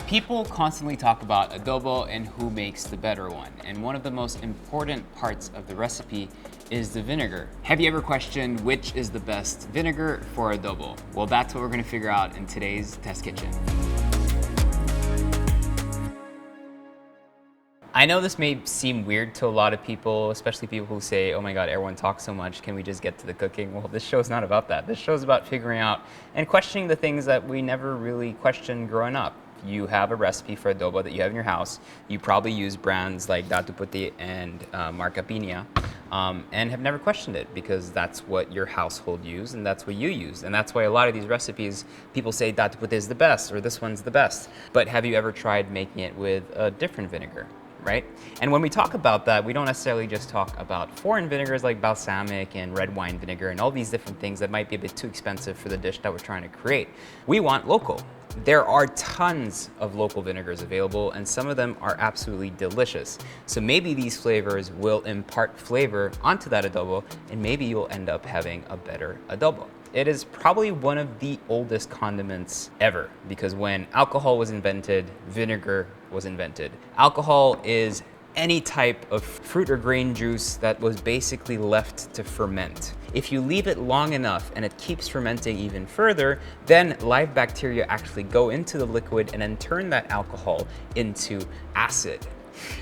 People constantly talk about adobo and who makes the better one. And one of the most important parts of the recipe is the vinegar. Have you ever questioned which is the best vinegar for adobo? Well, that's what we're gonna figure out in today's test kitchen. I know this may seem weird to a lot of people, especially people who say, oh my God, everyone talks so much, can we just get to the cooking? Well, this show's not about that. This show's about figuring out and questioning the things that we never really questioned growing up. You have a recipe for adobo that you have in your house. You probably use brands like Datu Puti and Marca Piña, and have never questioned it because that's what your household used and that's what you use. And that's why a lot of these recipes, people say Datu Puti is the best or this one's the best. But have you ever tried making it with a different vinegar? Right? And when we talk about that, we don't necessarily just talk about foreign vinegars like balsamic and red wine vinegar and all these different things that might be a bit too expensive for the dish that we're trying to create. We want local. There are tons of local vinegars available and some of them are absolutely delicious. So maybe these flavors will impart flavor onto that adobo and maybe you'll end up having a better adobo. It is probably one of the oldest condiments ever because when alcohol was invented, vinegar was invented. Alcohol is any type of fruit or grain juice that was basically left to ferment. If you leave it long enough and it keeps fermenting even further, then live bacteria actually go into the liquid and then turn that alcohol into acid.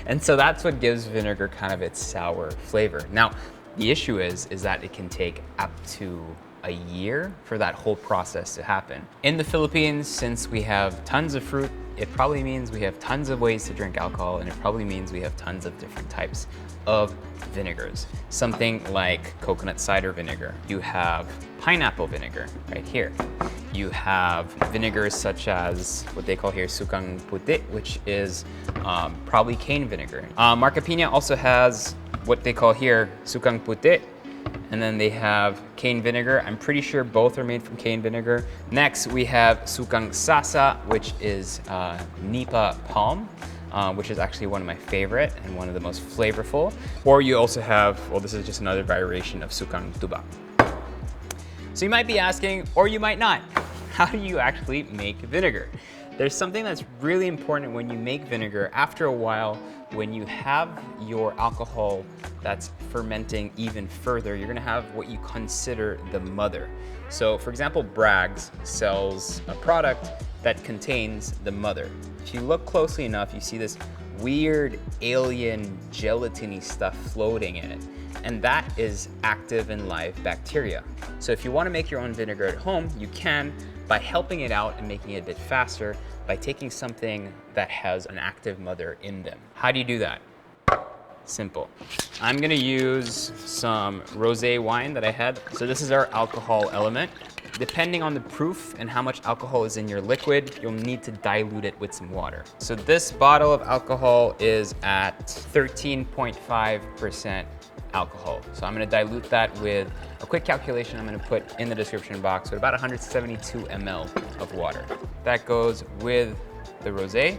And so that's what gives vinegar kind of its sour flavor. Now, the issue is that it can take up to a year for that whole process to happen. In the Philippines, since we have tons of fruit, it probably means we have tons of ways to drink alcohol, and it probably means we have tons of different types of vinegars. Something like coconut cider vinegar. You have pineapple vinegar right here. You have vinegars such as what they call here sukang puti, which is probably cane vinegar. Marca Piña also has what they call here sukang puti, and then they have cane vinegar. I'm pretty sure both are made from cane vinegar. Next, we have sukang sasa, which is nipa palm, which is actually one of my favorite and one of the most flavorful. Or you also have, well, this is just another variation of sukang tuba. So you might be asking, or you might not, how do you actually make vinegar? There's something that's really important when you make vinegar. After a while, when you have your alcohol that's fermenting even further, you're gonna have what you consider the mother. So for example, Bragg's sells a product that contains the mother. If you look closely enough, you see this weird alien gelatiny stuff floating in it. And that is active and live bacteria. So if you wanna make your own vinegar at home, you can by helping it out and making it a bit faster by taking something that has an active mother in them. How do you do that? Simple. I'm gonna use some rosé wine that I had. So this is our alcohol element. Depending on the proof and how much alcohol is in your liquid, you'll need to dilute it with some water. So this bottle of alcohol is at 13.5% alcohol. So I'm gonna dilute that with a quick calculation I'm gonna put in the description box with about 172 ml of water. That goes with the rosé.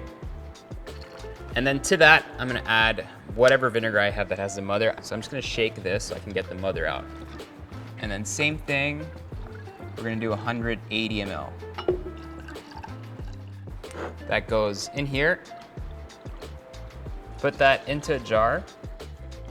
And then to that, I'm gonna add whatever vinegar I have that has the mother. So I'm just gonna shake this so I can get the mother out. And then same thing, we're gonna do 180 ml. That goes in here. Put that into a jar.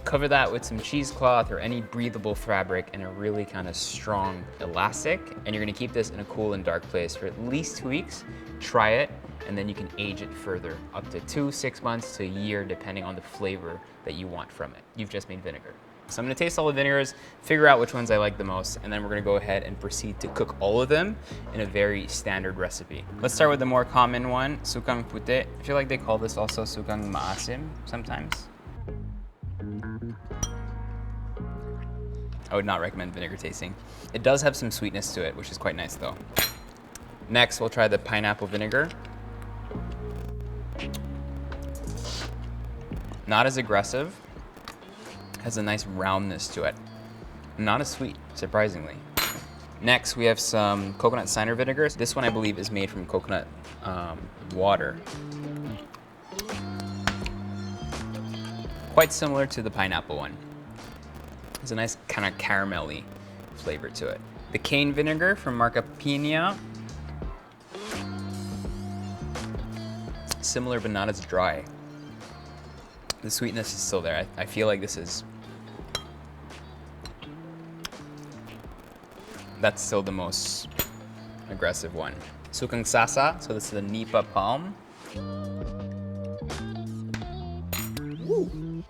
Cover that with some cheesecloth or any breathable fabric and a really kind of strong elastic. And you're gonna keep this in a cool and dark place for at least 2 weeks. Try it, and then you can age it further, up to 2, 6 months to a year, depending on the flavor that you want from it. You've just made vinegar. So I'm gonna taste all the vinegars, figure out which ones I like the most, and then we're gonna go ahead and proceed to cook all of them in a very standard recipe. Let's start with the more common one, sukang puti. I feel like they call this also sukang maasim sometimes. I would not recommend vinegar tasting. It does have some sweetness to it, which is quite nice though. Next, we'll try the pineapple vinegar. Not as aggressive, has a nice roundness to it. Not as sweet, surprisingly. Next, we have some coconut cider vinegar. This one I believe is made from coconut water. Quite similar to the pineapple one. There's a nice kind of caramelly flavor to it. The cane vinegar from Marca Piña. Similar, but not as dry. The sweetness is still there. I feel like this is... That's still the most aggressive one. Sukang sasa, so this is the nipa palm. Woo.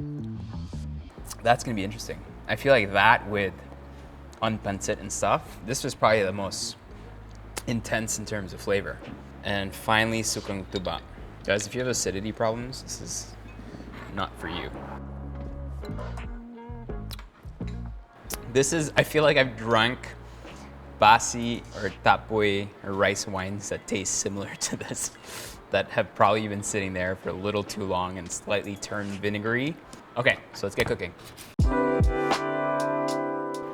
That's gonna be interesting. I feel like that with unpancit and stuff, this was probably the most intense in terms of flavor. And finally, sukang tuba. Guys, if you have acidity problems, this is not for you. This is, I feel like I've drunk basi or tapoy or rice wines that taste similar to this, that have probably been sitting there for a little too long and slightly turned vinegary. Okay, so let's get cooking.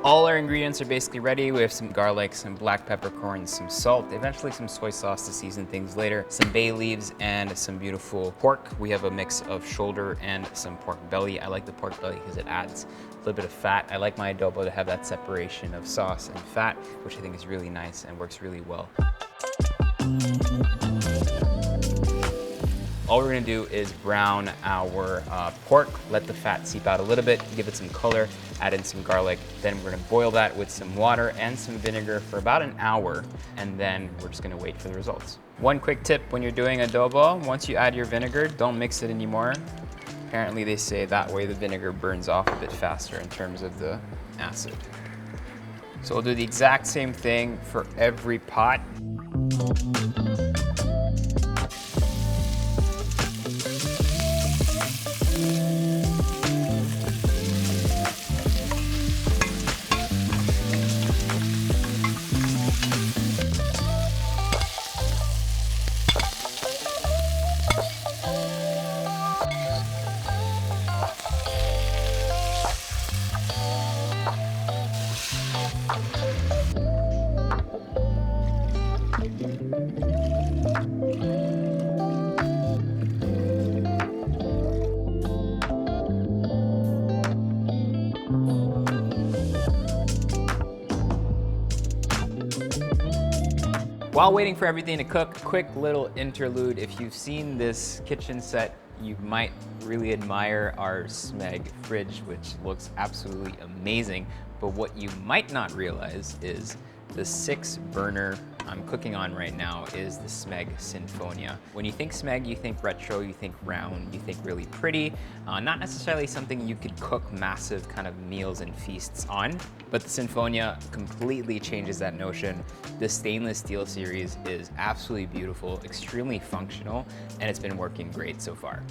All our ingredients are basically ready. We have some garlic, some black peppercorns, some salt, eventually some soy sauce to season things later, some bay leaves, and some beautiful pork. We have a mix of shoulder and some pork belly. I like the pork belly because it adds a little bit of fat. I like my adobo to have that separation of sauce and fat, which I think is really nice and works really well. All we're gonna do is brown our pork, let the fat seep out a little bit, give it some color, add in some garlic. Then we're gonna boil that with some water and some vinegar for about an hour, and then we're just gonna wait for the results. One quick tip when you're doing adobo, once you add your vinegar, don't mix it anymore. Apparently they say that way the vinegar burns off a bit faster in terms of the acid. So we'll do the exact same thing for every pot. While waiting for everything to cook, quick little interlude. If you've seen this kitchen set, you might really admire our Smeg fridge, which looks absolutely amazing. But what you might not realize is the 6-burner I'm cooking on right now is the Smeg Sinfonia. When you think Smeg, you think retro, you think round, you think really pretty. Not necessarily something you could cook massive kind of meals and feasts on, but the Sinfonia completely changes that notion. The stainless steel series is absolutely beautiful, extremely functional, and it's been working great so far.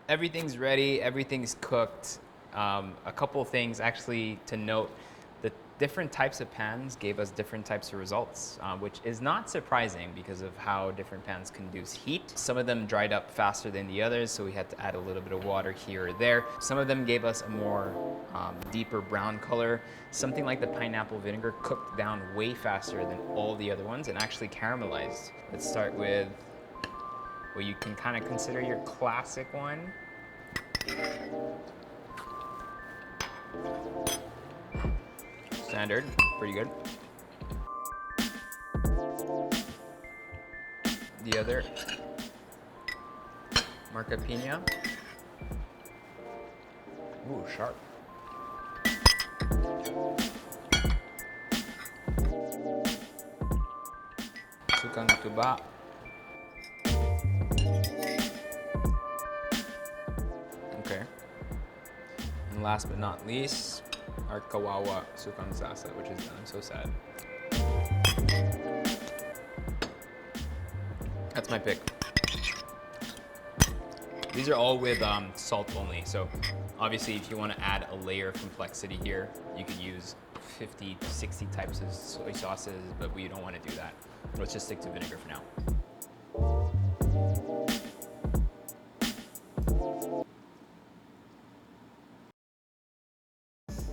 Everything's ready, everything's cooked. A couple of things actually to note, the different types of pans gave us different types of results, which is not surprising because of how different pans conduce heat. Some of them dried up faster than the others, so we had to add a little bit of water here or there. Some of them gave us a more deeper brown color. Something like the pineapple vinegar cooked down way faster than all the other ones and actually caramelized. Let's start with what you can kind of consider your classic one. Standard, pretty good. The other, Marca Pina. Ooh, sharp. Sukang tuba. Okay. And last but not least, our kawawa sukang sasa, which is done. I'm so sad. That's my pick. These are all with salt only. So obviously if you want to add a layer of complexity here, you could use 50 to 60 types of soy sauces, but we don't want to do that. Let's just stick to vinegar for now.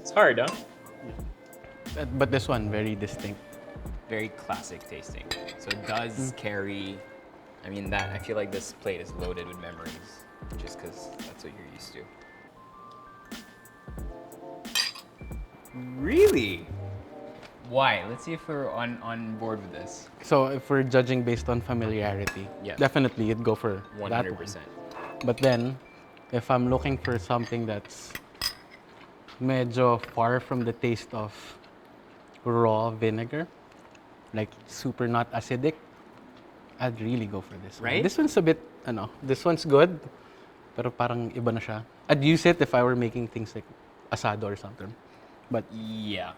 It's hard, huh? But this one, very distinct. Very classic tasting. So it does carry I mean, I feel like this plate is loaded with memories, just because that's what you're used to. Really? Why? Let's see if we're on board with this. So if we're judging based on familiarity, Yeah. definitely you'd go for 100%. that one. But then, if I'm looking for something that's medyo far from the taste of raw vinegar, like super not acidic, I'd really go for this one. Right? This one's a bit, this one's good, pero parang iba na siya. I'd use it if I were making things like asado or something. But Yeah.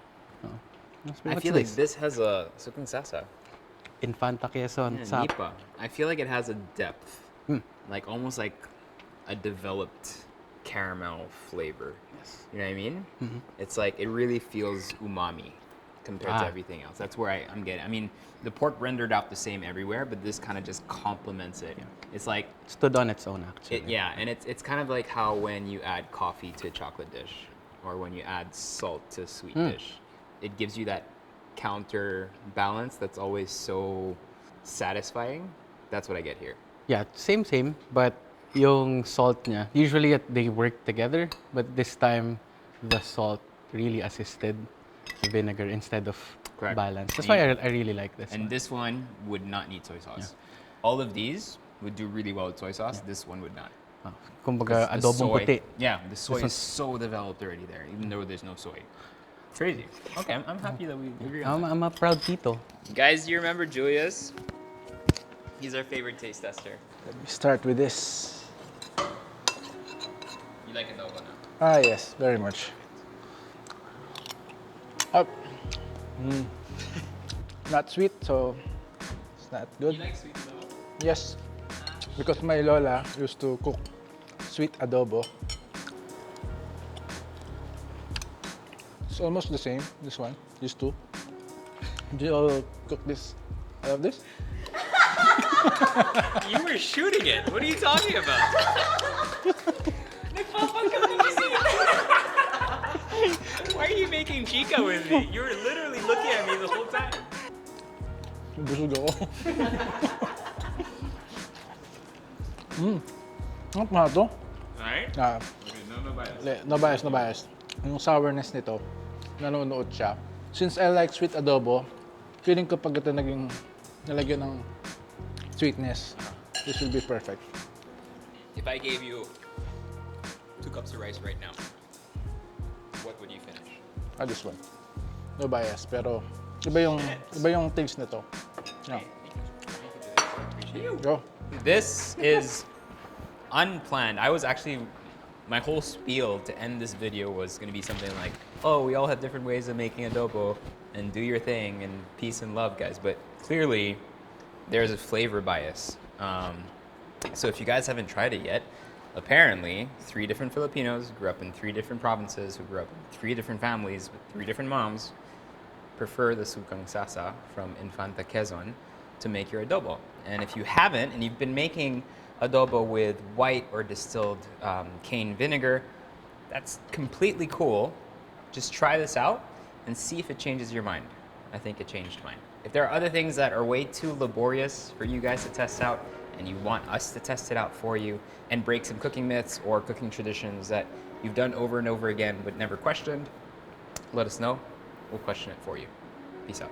what's I feel like this has a sukang sasa. Infanta Quezon, Yeah, sap. nipa. I feel like it has a depth, like almost like a developed caramel flavor. Yes. You know what I mean? It's like it really feels umami compared to everything else. That's where I'm getting. I mean, the pork rendered out the same everywhere, but this kind of just complements it. It's like Stood on its own, actually. and it's kind of like how when you add coffee to a chocolate dish, or when you add salt to a sweet dish, it gives you that counterbalance that's always so satisfying. That's what I get here. Yeah, same, but yung salt niya, usually they work together, but this time the salt really assisted the vinegar instead of Correct. balance. That's why I really like this And one. this one would not need soy sauce. All of these would do really well with soy sauce. This one would not. Kumbaga, 'Cause the adobong soy- puti. Yeah, the soy one's- is so developed already there, even though there's no soy. Crazy. Okay, I'm happy that we agree on that. I'm a proud tito. Guys, do you remember Julius? He's our favorite taste tester. Let me start with this. You like adobo now? Ah, yes, very much. Up. Not sweet, so it's not good. You like sweet adobo? Yes, because my lola used to cook sweet adobo. It's almost the same, this one, these two. Do you all cook this? I love this? You were shooting it. What are you talking about? Why are you making chica with me? You were literally looking at me the whole time. Busog ako. Ang mga to? Alright? Ah, Okay, no bias. No bias. Yung sourness nito, nanonood siya. Since I like sweet adobo, feeling ko pag ito nalagyan ng sweetness, this will be perfect. If I gave you 2 cups of rice right now, what would you finish? This one. No bias, pero iba yung taste nito. Yeah. Go. This is unplanned. I was actually, my whole spiel to end this video was going to be something like, oh, we all have different ways of making adobo, and do your thing, and peace and love, guys. But clearly, there's a flavor bias. So if you guys haven't tried it yet, apparently 3 different Filipinos grew up in 3 different provinces, who grew up in 3 different families with 3 different moms, prefer the sukang sasa from Infanta Quezon to make your adobo. And if you haven't, and you've been making adobo with white or distilled cane vinegar, that's completely cool. Just try this out and see if it changes your mind. I think it changed mine. If there are other things that are way too laborious for you guys to test out, and you want us to test it out for you and break some cooking myths or cooking traditions that you've done over and over again but never questioned, let us know. We'll question it for you. Peace out.